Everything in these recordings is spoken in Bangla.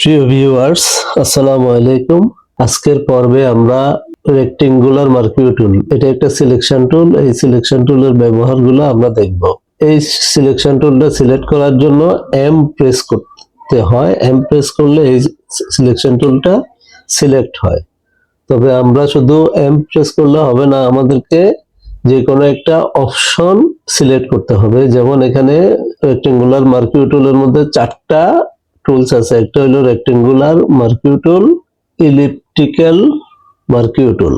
প্রিয় ভিউয়ার্স, আসসালামু আলাইকুম। আজকের পর্বে আমরা রেক্টেঙ্গুলার মার্কিং টুল, এটা একটা সিলেকশন টুল। এই সিলেকশন টুলের ব্যবহারগুলো আমরা দেখব। এই সিলেকশন টুলটা সিলেক্ট করার জন্য এম প্রেস করতে হয়। এম প্রেস করলে এই সিলেকশন টুলটা সিলেক্ট হয়। তবে আমরা শুধু এম প্রেস করলে হবে না, আমাদেরকে যে কোনো একটা অপশন সিলেক্ট করতে হবে। যেমন এখানে রেক্টেঙ্গুলার মার্কিং টুলের মধ্যে চারটা টুলস আছে। একটা হলো রেক্টেঙ্গুলার মার্কিং টুল, ইলিপ্টিক্যাল মার্কিং টুল,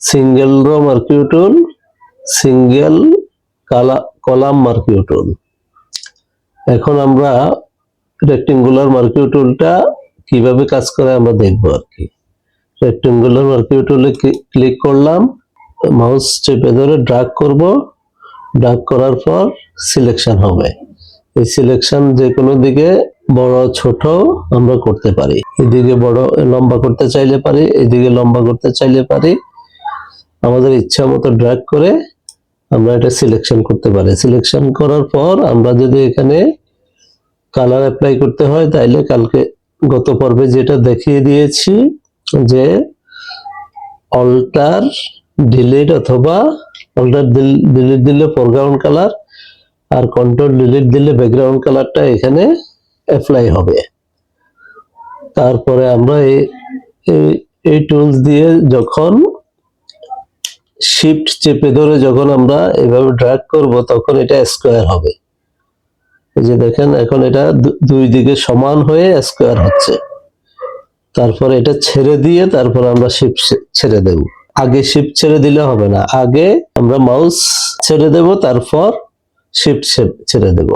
সিঙ্গেল রো মার্কিং টুল, সিঙ্গেল কলাম মার্কিং টুল। এখন আমরা রেক্টেঙ্গুলার মার্কিং টুলটা কিভাবে কাজ করে আমরা দেখবো আর কি। রেক্টেঙ্গুলার মার্কিং টুলে ক্লিক করলাম, মাউস চেপে ধরে ড্র্যাগ করব। ড্র্যাগ করার পর সিলেকশন হবে। এই সিলেকশন যে কোনো দিকে বড় ছোট আমরা করতে পারি। এদিকে বড় লম্বা করতে চাইলে পারি, এদিকে লম্বা করতে চাইলে পারি। আমাদের ইচ্ছা মতো ড্র্যাগ করে আমরা এটা সিলেকশন করতে পারি। সিলেকশন করার পর আমরা যদি এখানে কালার অ্যাপ্লাই করতে হয়, তাইলে গত পর্বে যেটা দেখিয়ে দিয়েছি যে অল্টার ডিলিট অথবা অল্টার ডিলিট দিলে ফোরগ্রাউন্ড কালার আর কন্ট্রোল ডিলিট দিলে ব্যাকগ্রাউন্ড কালারটা এখানে অ্যাপ্লাই হবে। তারপরে আমরা এই টুলস দিয়ে যখন শিফট চেপে ধরে যখন আমরা এভাবে ড্র্যাগ করব, তখন এটা স্কোয়ার হবে। এই যে দেখেন, এখন এটা দুই দিকে সমান হয়ে স্কোয়ার হচ্ছে। তারপর এটা ছেড়ে দিয়ে তারপর আমরা শিফট ছেড়ে দেব। আগে শিফট ছেড়ে দিলে হবে না, আগে আমরা মাউস ছেড়ে দেব, তারপর শিফট ছেড়ে দেব।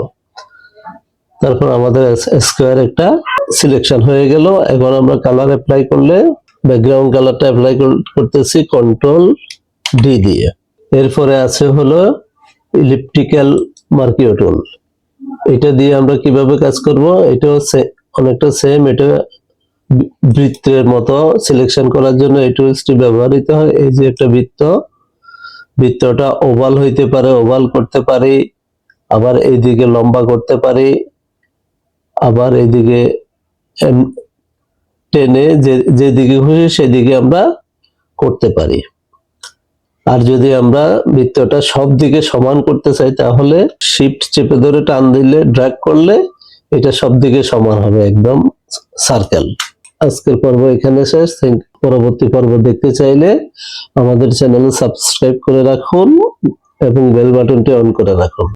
তারপর আমাদের স্কোয়ার একটা সিলেকশন হয়ে গেল। এখন আমরা কালার অ্যাপ্লাই করলে ব্যাকগ্রাউন্ড কালারটা অ্যাপ্লাই করতেছি কন্ট্রোল ডি দিয়ে। এরপরে আছে হলো ইলিপ্টিক্যাল মার্কিং টুল। এটা দিয়ে আমরা কিভাবে কাজ করব, এটাও অনেকটা সেম। এটা বৃত্তের মতো সিলেকশন করার জন্য এই টুলসটি ব্যবহৃত হয়। এই যে একটা বৃত্ত, বৃত্তটা ওভাল হইতে পারে, ওভাল করতে পারি, আবার এইদিকে লম্বা করতে পারি, আবার এইদিকে টেনে যেদিকে খুশি সেদিকে আমরা করতে পারি। আর যদি আমরা বৃত্তটা সব দিকে সমান করতে চাই, তাহলে শিফট চেপে ধরে টান দিলে, ড্র্যাগ করলে এটা সব দিকে সমান হবে, একদম সার্কেল। আজকের পর্ব এখানে শেষ। পরবর্তী পর্ব দেখতে চাইলে আমাদের চ্যানেল সাবস্ক্রাইব করে রাখুন এবং বেল বাটনটি অন করে রাখুন।